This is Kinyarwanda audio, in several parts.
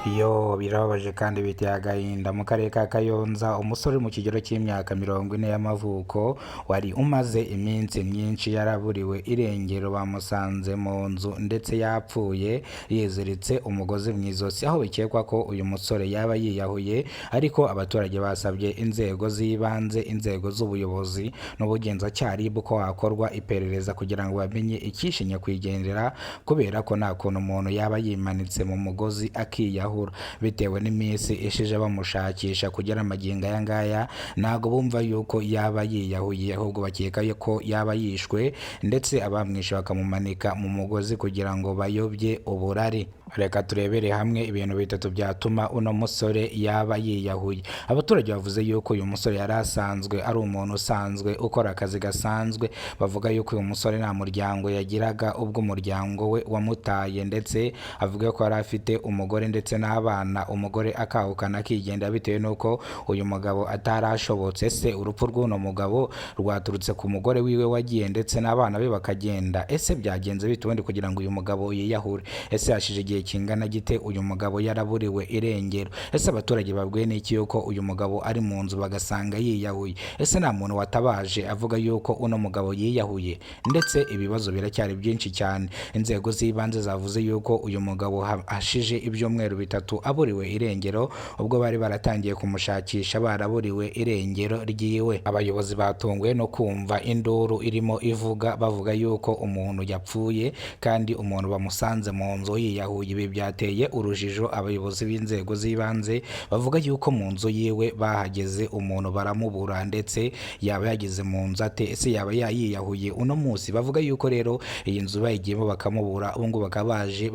Birababaje kandi biteye agahinda mu karere ka Kayonza, umusore uri mu kigero cy'imyaka 40 y'amavuko wari umaze iminsi myinshi yaraburiwe irengero, bamusanze mu nzu ndetse yapfuye yiziritse umugozi mu izosi, aho bikekwa ko uyu musore yaba yiyahuye. Ariko abaturage basabye inzego z'ibanze, inzego z'ubuyobozi n'ubugenzacyaha RIB ko hakorwa iperereza kugira ngo bamenye icyishe nyakwigendera, kubera ko nta kuntu umuntu yaba yimanitse mu mugozi akiyahura bitewe n'iminsi ishije bamushakisha kugera amagingo aya ngaya. Ntago bumva yuko yaba yiyahuye, ahubwo bakeka ko yaba yishwe, ndetse abamwishe bakamumanika mu mugozi kugira ngo bayobye uburari. Reka turebere hamwe ibintu bitatu byatuma uno musore yaba yiyahuye. Abaturage bavuze yuko uyu musore yari asanzwe ari umuntu usanzwe ukora akazi gasanzwe, bavuga yuko uyu musore nta muryango yagiraga, ubwo umuryango we wamutaye, ndetse avuga ko yari afite umugore ndetse n'abana, umugore akahukana akigenda bitewe n'uko uyu mugabo atarashobotse. Se urupfu rw'uno mugabo rwaturutse ku mugore wiwe wagiye ndetse n'abana be bakagenda. Ese byagenze bite ubundi kugira ngo uyu mugabo yiyahure? Ese hashije igihe kingana gite uyu mugabo yaraburiwe irengero? Ese abaturage babwiye n'iki yuko uyu mugabo ari mu nzu bagasanga yiyahuye? Ese nta muntu watabaje avuga yuko uno mugabo yiyahuye? Ndetse ibibazo biracyari byinshi cyane. Inzego z'ibanze zavuze yuko uyu mugabo hashije ibyumweru bitatu aburiwe irengero, ubwo bari baratangiye kumushakisha baraburiwe irengero ryiwe. Abayobozi batunguwe no kumva induru irimo ivuga, bavuga yuko umuntu yapfuye kandi umuntu bamusanze mu nzu yiyahuye. Ibi byateye urujijo abayobozi b'inzego z'ibanze, bavuga yuko mu nzu yiwe bahageze umuntu baramubura, ndetse yaba yageze mu nzu ate? Ese yaba yiyahuye uno munsi? Bavuga yuko rero iyi nzu bayigiyemo bakamubura, ubu ngubu bakaba baje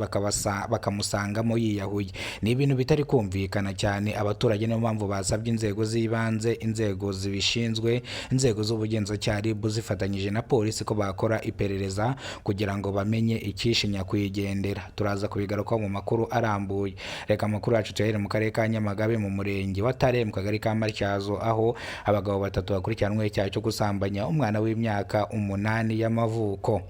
bakamusangamo yiyahuye. Ni ibintu bitari kumvikana cyane. Abaturage niyo mpamvu basabye inzego z'ibanze, inzego zibishinzwe, inzego z'ubugenzacyaha RIB zifatanyije na polisi ko bakora iperereza kugira ngo bamenye icyishe nyakwigendera. Turaza kubigarukaho mu makuru arambuye. Reka amakuru yacu tuyahere mu karere ka Nyamagabe, mu murenge wa Tare, mu kagari ka Matyazo, aho abagabo batatu bakurikiranweho icyaha cyo gusambanya umwana w'imyaka 8 y'amavuko.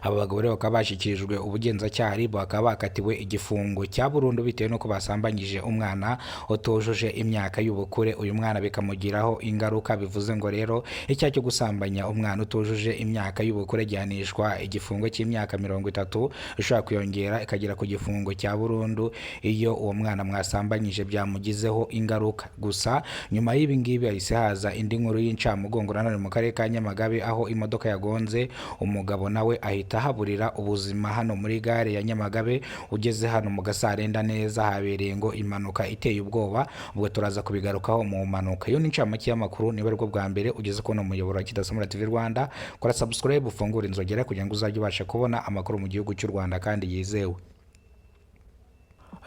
Aba bagabo rero bakaba bashyikirijwe ubugenzacyaha RIB, bakaba bakatiwe igifungo cya burundu bitewe n'uko basambanyije umwana utujuje imyaka y'ubukure. Uyu mwana bikamugiraho ingaruka, bivuze ngo rero icyaha cyo gusambanya umwana utujuje imyaka y'ubukure gihanishwa igifungo cy'imyaka 30, ishobora kwiyongera ikagera ku gifungo cya burundu iyo uwo mwana mwasambanyije byamugizeho ingaruka. Gusa nyuma y'ibi ngibi hahise haza indi nkuru y'incamugongo nanone mu karere ka Nyamagabe, aho imodoka yagonze umugabo nawe ahita haburira ubuzima hano muri gare ya Nyamagabe. Ugeze hano mu Gasarenda neza habereye ngo impanuka iteye ubwoba, ubwo turaza kubigarukaho mu mpanuka. Iyo ni incamake y'amakuru. Niba aribwo bwa mbere ugeze ko no muyobora Kidasamura TV Rwanda, kora subscribe, ufungura inzogera kugira ngo uzajye ubasha kubona amakuru mu gihugu cy'u Rwanda kandi yizewe.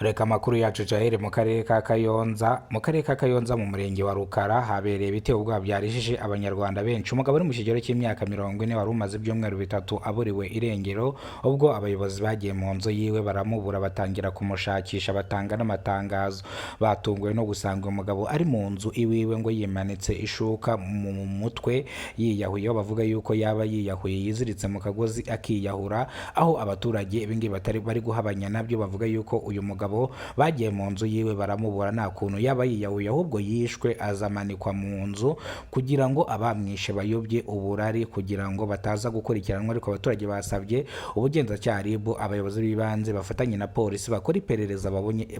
Reka amakuru yacu cyahere mu karere ka Kayonza. Mu karere ka Kayonza mu murenge wa Rukara habereye ibitero ubwoba byarijije abanyarwanda benshi. Umugabo uri mu kigero cy'imyaka 40 wari umaze ibyumweru bitatu aburiwe irengero, ubwo abayobozi bagiye mu nzu yiwe baramubura, batangira kumushakisha, batanga n'amatangazo. Batunguwe no gusanga umugabo ari mu nzu iwiwe ngo yimanitse ishuka mu mutwe yiyahuye. Bavuga yuko yaba yiyahuye yiziritse mu kagozi akiyahura, aho abaturage ibingibi batari bari guhabanya nabyo. Bavuga yuko uyu mugabo bagiye mu nzu yiwe baramubura, nta kuntu yaba yiyahuye, ahubwo yishwe azamanikwa mu nzu kugira ngo abamwishe bayobye uburari, kugira ngo bataza gukurikiranwa. Ariko abaturage basabye ubugenzacyaha RIB, abayobozi b'ibanze bafatanye na polisi bakora iperereza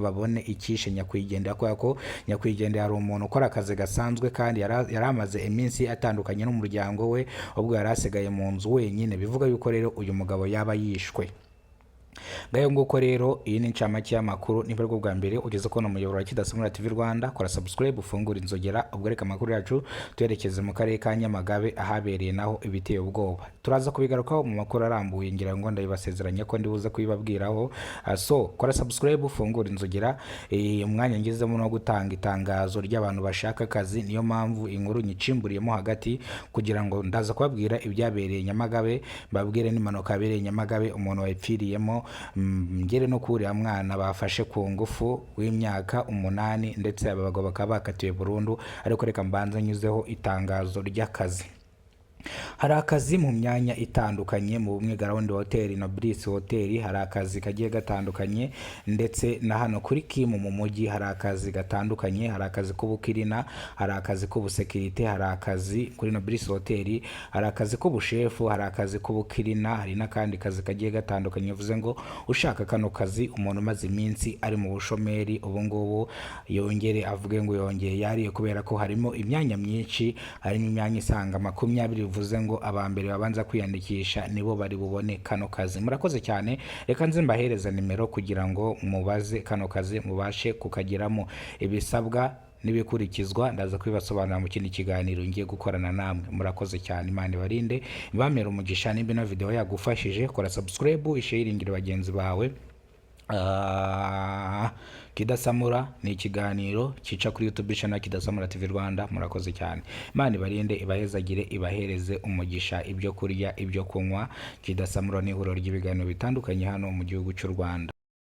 babone icyishe nyakwigendera, kubera ko nyakwigendera ari umuntu ukora akazi gasanzwe kandi yari amaze iminsi atandukanye n'umuryango we, ubwo yari asigaye mu nzu wenyine. Bivuga yuko rero uyu mugabo yaba yishwe. Ngayo nguko rero iyi ni incamake y'amakuru. Niba aribwo bwa mbere ugeze ko no muyobora Kidasamura TV Rwanda, kora subscribe, ufungura inzogera. Ubwo reka amakuru yacu tuyerekeze mu karere ka Nyamagabe ahabereye naho ibiteye ubwoba. Turaza kubigarukaho mu makuru arambuye, ngira ngo ndabibasezeranya ko ndibuze kubibabwiraho. So kora subscribe, ufungura inzogera. Umwanya ngezemo no gutanga itangazo ry'abantu bashaka akazi, niyo mpamvu inkuru nyicimburiyemo hagati kugira ngo ndaza kubabwira ibyabereye Nyamagabe, babwire n'impanuka yabereye Nyamagabe umuntu wayipfiriyemo, ngere no kuriya mwana bafashe ku ngufu w'imyaka 8, ndetse aba bagabo bakaba bakatiwe burundu. Ariko reka mbanza nyuzeho itangazo ry'akazi. hari akazi mu myanya itandukanye mu Bumwe Groundi Hotel na Bliss Hotel, hari akazi kagiye gatandukanye, ndetse na hano kuri Kim mu mujyi hari akazi gatandukanye, hari akazi k'ubukirina, hari akazi k'ubusekirite, hari akazi kuri no Bliss Hotel, hari akazi k'ubushefu, hari akazi k'ubukirina, hari n'akandi kazi kagiye gatandukanye. Bivuze ngo ushaka kano kazi, umuntu umaze iminsi ari mu bushomeri ubu ngubu yongere avuge ngo yongeye yariye, kubera ko harimo imyanya myinshi, harimo imyanya isanga 20. Bivuze ngo abambere babanza kwiyandikisha nibo bari bubone kano kazi. Murakoze cyane, reka nze mbahereza nimero kugira ngo mubaze kano kazi mubashe kukagiramo. Ibisabwa nibikurikizwa ndaza kwibasobanura mu kindi kiganiro ngiye gukorana namwe. Murakoze cyane, Imana ibarinde, ibamere umugisha. Nimba ino video yagufashije, kora subscribe, isharingire bagenzi bawe. Kidasamura ni ikiganiro cica kuri YouTube channel Kidasamura TV Rwanda. Murakoze cyane, Imana ibarinde, ibahezagire, ibahereze umugisha, ibyo kurya, ibyo kunywa. Kidasamura ni ihuriro ry'ibiganiro bitandukanye hano mu gihugu cy'u Rwanda.